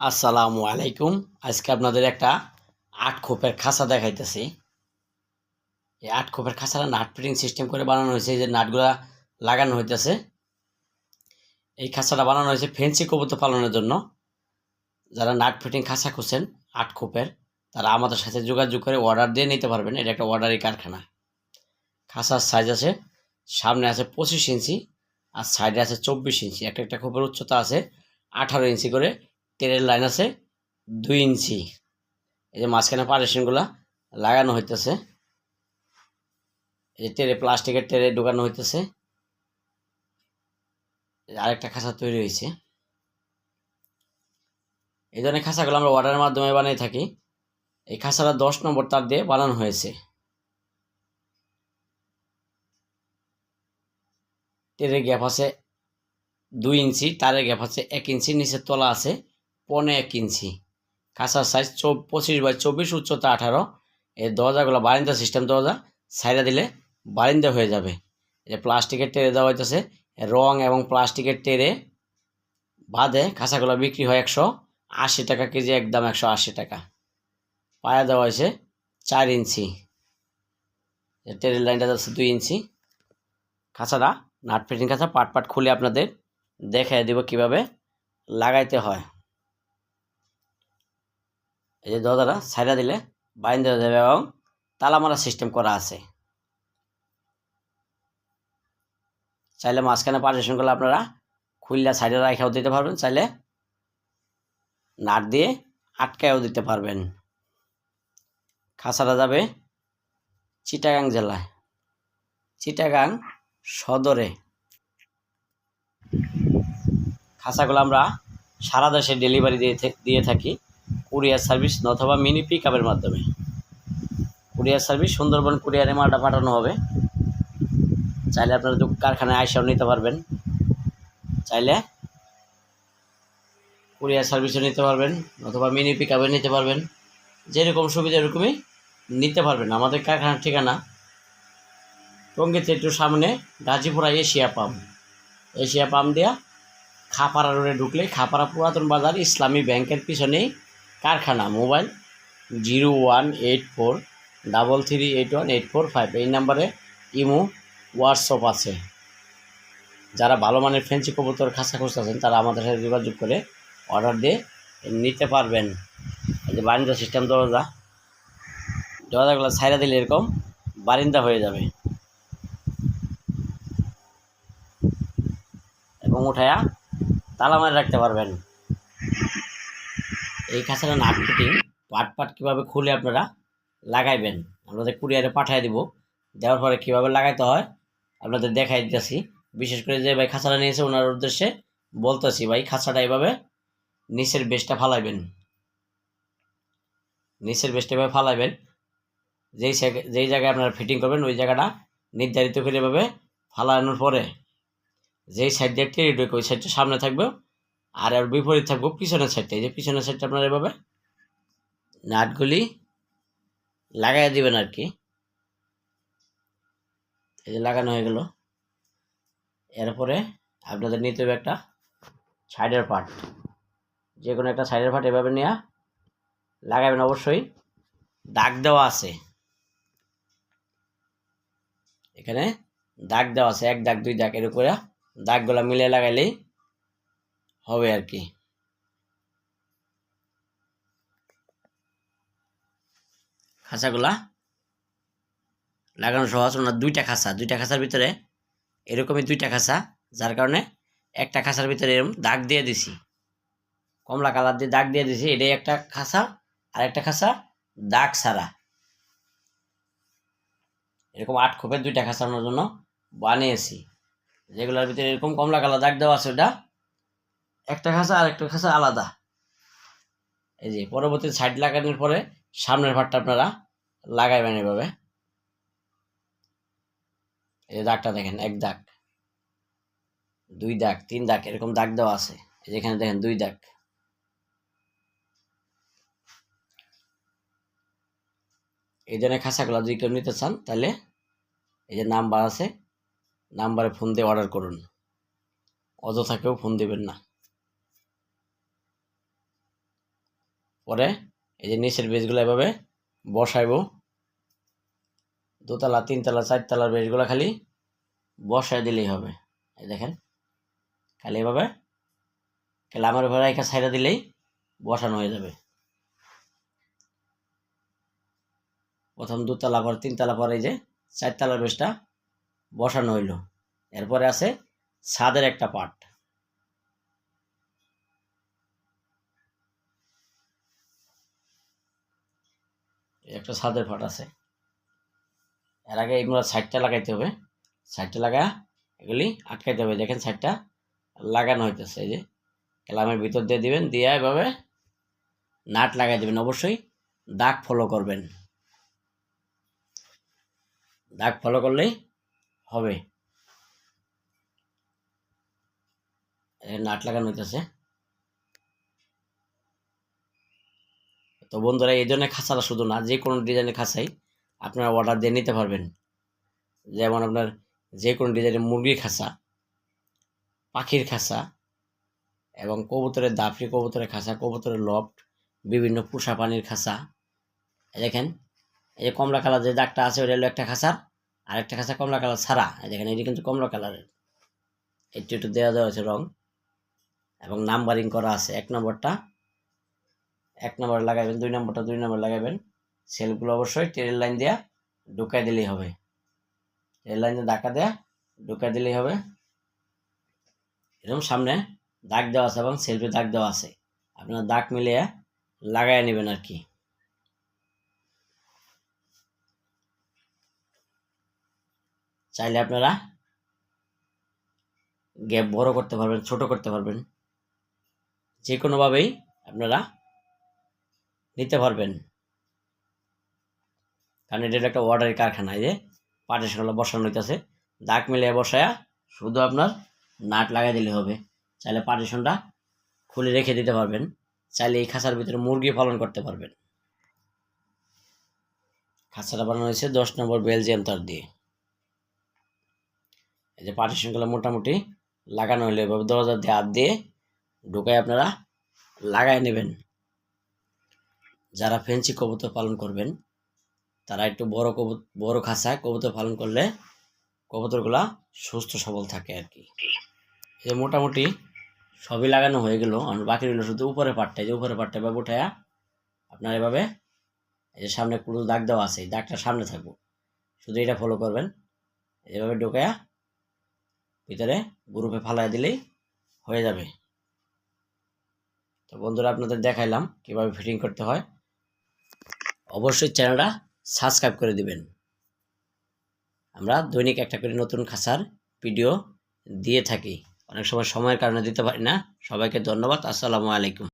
আসসালামু আলাইকুম। আজকে আপনাদের একটা ৮ খোপের খাঁচা দেখাইতেছি। এই ৮ খোপের খাঁচাটা নাট ফিটিং সিস্টেম করে বানানো হয়েছে। এই যে নাটগুলা লাগানো হইতেছে। এই খাঁচাটা বানানো হয়েছে ফেন্সি কবুতর পালনের জন্য। যারা নাট ফিটিং খাঁচা খুঁজছেন ৮ খোপের, তারা আমাদের সাথে যোগাযোগ করে অর্ডার দিয়ে নিতে পারবেন। এটা একটা অর্ডারি কারখানা। খাঁচার সাইজ আছে, সামনে আছে 25 ইঞ্চি আর সাইডে আছে 24 ইঞ্চি। একটা খোপের উচ্চতা আছে 18 ইঞ্চি করে। তেলের লাইন আছে 2 ইঞ্চি। এই যে মাঝখানে পার্টিশনগুলা লাগানো হইতেছে। এই যে ট্রে, প্লাস্টিকের ট্রে ঢোকানো হইতেছে। আরেকটা খাঁচা তৈরি হয়েছে। এই ধরনের খাঁচাগুলো আমরা অর্ডারের মাধ্যমে বানিয়ে থাকি। এই খাঁচাটা 10 নম্বর তার দিয়ে বানানো হয়েছে। ট্রের গ্যাপ আছে 2 ইঞ্চি, তারের গ্যাপ আছে 1 ইঞ্চি, নিচের তলা আছে 1.25 ইঞ্চি। খাঁচার সাইজ 25x24, উচ্চতা 18। এই দরজাগুলো বারিন্দা সিস্টেম দরজা, সাইডে দিলে বারিন্দা হয়ে যাবে। এই যে প্লাস্টিকের ট্রে দেওয়া হইতেছে। রং এবং প্লাস্টিকের ট্রে বাদে খাঁচাগুলো বিক্রি হয় 180 টাকা কেজি, একদম 180 টাকা। পায়া দেওয়া হয়েছে 4 ইঞ্চি। ট্রের লাইনটা যাচ্ছে 2 ইঞ্চি। খাঁচাটা নাট ফিটিং খাঁচা পাট খুলে আপনাদের দেখাই দেব কিভাবে লাগাইতে হয়। এই যে দরজাটা সাইডা দিলে বাইন দেওয়া যাবে এবং তালা মারা সিস্টেম করা আছে। চাইলে মাঝখানে পার্টিশন করলে আপনারা খুললা সাইডে রাখাও দিতে পারবেন, চাইলে নাট দিয়ে আটকায়ও দিতে পারবেন। খাঁচাটা যাবে চিটাগাং জেলায়, চিটাগাং সদরে। খাঁচাগুলো আমরা সারা দেশে ডেলিভারি দিয়ে থাকি কুরিয়ার সার্ভিস অথবা মিনি পিক আপের মাধ্যমে। কুরিয়ার সার্ভিস সুন্দরবন কুরিয়ারে মালটা পাঠানো হবে। চাইলে আপনারা কারখানায় আইসাও নিতে পারবেন, চাইলে কুরিয়ার সার্ভিসও নিতে পারবেন অথবা মিনি পিক আপে নিতে পারবেন। যেরকম সুবিধা এরকমই নিতে পারবেন। আমাদের কারখানার ঠিকানা টঙ্গীতে একটু সামনে Gazipura Asia pump. Asia pump দিয়া খাপাড়া রোডে ঢুকলে খাপাড়া পুরাতন বাজার ইসলামী ব্যাংকের পিছনেই কারখানা। মোবাইল 018433818445। এই নাম্বারে ইমো হোয়াটসঅ্যাপ আছে। যারা ভালো মানের ফেন্সি কবুতর খাঁচা খুঁজতেছেন তারা আমাদের সাথে যোগাযোগ করে অর্ডার দিয়ে নিতে পারবেন। এই যে বারিন্দা সিস্টেম দরজাগুলো ছাইরা দিলে এরকম বারিন্দা হয়ে যাবে এবং উঠায়া তালা মারে রাখতে পারবেন। এই খাঁচাটা নাট ফিটিং পাট কীভাবে খুলে আপনারা লাগাইবেন আপনাদের কুরিয়ারে পাঠিয়ে দিব। দেওয়ার পরে কীভাবে লাগাইতে হয় আপনাদের দেখাই দিতেছি। বিশেষ করে যে ভাই খাঁচাটা নিয়েছে ওনার উদ্দেশ্যে বলতেছি, ভাই খাঁচাটা এভাবে নিচের বেসটা ফালাইবেন, নিচের বেসটা এভাবে ফালাইবেন। যেই জায়গায় আপনারা ফিটিং করবেন ওই জায়গাটা নির্ধারিত করে এভাবে ফালানোর পরে যেই সাইড দিয়ে টেনে ঢুকে ওই সাইডটা সামনে থাকবে আর বিপরীত থাকবো পিছনের সাইডটা। এই যে পিছনের সাইডটা আপনারা এভাবে নাটগুলি লাগাই দিবেন আর কি। এই যে লাগানো হয়ে গেল। এরপরে আপনাদের নিতে হবে একটা সাইডের পার্ট, যে কোনো একটা সাইডের পার্ট এভাবে নিয়ে লাগাবেন। অবশ্যই দাগ দেওয়া আছে, এখানে দাগ দেওয়া আছে, 1 দাগ 2 দাগ এর উপরে দাগগুলা মিলে লাগাইলেই হবে আর কি। খাঁচাগুলা লাগানো সহজ। ওনার 2টা খাঁচার ভিতরে এরকমই 2টা খাঁচা, যার কারণে একটা খাঁচার ভিতরে এরকম দাগ দিয়ে দিছি, কমলা কালার দিয়ে দাগ দিয়ে দিছি। এটাই একটা খাঁচা আর একটা খাঁচা দাগ ছাড়া। এরকম 8 খোপের 2টা খাঁচানোর জন্য বানিয়েছি। যেগুলোর ভিতরে এরকম কমলা কালার দাগ দেওয়া আছে ওটা একটা খাঁচা আর একটা খাঁচা আলাদা। এই যে পরবর্তী সাইড লাগানোর পরে সামনের পাটটা আপনারা লাগাইবেন এভাবে। এই যে দাগটা দেখেন, 1 দাগ 2 দাগ 3 দাগ এরকম দাগ দেওয়া আছে। এই যেখানে দেখেন 2 দাগ। এই ধরনের খাঁচাগুলো যদি কেউ নিতে চান তাহলে এই যে নাম্বার আছে, নাম্বারে ফোন দিয়ে অর্ডার করুন, অযথা কেউ ফোন দেবেন না। পরে এই যে নিচের বেজগুলো এভাবে বসাইব, দোতলা 3 তলা 4 তলার বেজগুলো খালি বসায় দিলেই হবে। এই দেখেন খালি এভাবে ক্যালামের উপরে একটা সাইডে দিলেই বসানো হয়ে যাবে। প্রথম 2 তলা পর 3 তলা পরে এই যে 4 তলার বেজটা বসানো হইল। এরপরে আছে ছাদের একটা পার্ট, একটা ছাদের পার্ট আছে। এর আগে এগুলো সাইডটা লাগাইতে হবে, সাইডটা লাগা এগুলি আটকাইতে হবে। দেখেন সাইডটা লাগানো হইতেছে, এই যে ক্যালামের ভিতর দিয়ে দিবেন, দিয়ে এভাবে নাট লাগাই দেবেন। অবশ্যই দাগ ফলো করবেন, দাগ ফলো করলেই হবে। নাট লাগানো হইতেছে। তো বন্ধুরা, এই ধরনের খাঁচাটা শুধু না, যে কোনো ডিজাইনের খাঁচাই আপনারা অর্ডার দিয়ে নিতে পারবেন। যেমন আপনার যে কোনো ডিজাইনের মুরগির খাঁচা, পাখির খাঁচা এবং কবুতরের দাফরি, কবুতরের খাঁচা, কবুতরের লফট, বিভিন্ন পোষা পানির খাঁচা। দেখেন এই যে কমলা কালার যে দাগটা আছে ওটা হলো একটা খাঁচার, আর একটা খাঁচা কমলা কালার ছাড়া। দেখেন এটি কিন্তু কমলা কালারের, একটু একটু দেওয়া হয়েছে রং এবং নাম্বারিং করা আছে। 1 নম্বরটা 1 নম্বর লাগাবেন, 2 নম্বরটা 2 নম্বর লাগাবেন। সেলগুলো অবশ্যই টেরের লাইন দেওয়া ঢুকাই দিলেই হবে, টেরের লাইন দিয়ে ধাক্কা দেওয়া ঢুকাই দিলেই হবে। এরকম সামনে দাগ দেওয়া আছে এবং সেলফি দাগ দেওয়া আছে, আপনার দাগ মিলিয়ে লাগাই নেবেন আর কি। চাইলে আপনারা গ্যাপ বড় করতে পারবেন, ছোট করতে পারবেন, যে কোনোভাবেই আপনারা নিতে পারবেন। কারণ এটা একটা অর্ডারের কারখানা। এই যে পার্টিশনগুলো বসানো হইতেছে, দাগ মিলিয়ে বসায়া শুধু আপনার নাট লাগাই দিলে হবে। চাইলে পার্টিশনটা খুলে রেখে দিতে পারবেন, চাইলে এই খাঁচার ভিতরে মুরগি পালন করতে পারবেন। খাঁচাটা বানানো হয়েছে 10 নম্বর বেলজিয়াম তার দিয়ে। এই যে পার্টিশনগুলো মোটামুটি লাগানো হলে এভাবে দরজা দিয়ে হাত দিয়ে ঢুকাই আপনারা লাগাই নেবেন। যারা ফেন্সি কবুতর পালন করবেন তারা একটু বড় খাঁচায় কবুতর পালন করলে কবুতরগুলা সুস্থ সবল থাকে আর কি। এই মোটামুটি সবই লাগানো হয়ে গেল, আর বাকি রইল শুধু উপরে পাটটা। যে উপরে পাটটা এভাবে উঠায়া আপনার এভাবে এই যে সামনে পুরো দাগ দেওয়া আছে, এই দাগটা সামনে থাকবো, শুধু এটা ফলো করবেন। এভাবে ঢুকায়া ভিতরে গ্রুপে ফালাই দিলেই হয়ে যাবে। তো বন্ধুরা, আপনাদের দেখাইলাম কিভাবে ফিটিং করতে হয়। অবশ্যই চ্যানেলটা সাবস্ক্রাইব করে দিবেন। আমরা দৈনিক একটা করে নতুন খাঁচার ভিডিও দিয়ে থাকি, অনেক সময় সময়ের কারণে দিতে পারি না। সবাইকে ধন্যবাদ। আসসালামু আলাইকুম।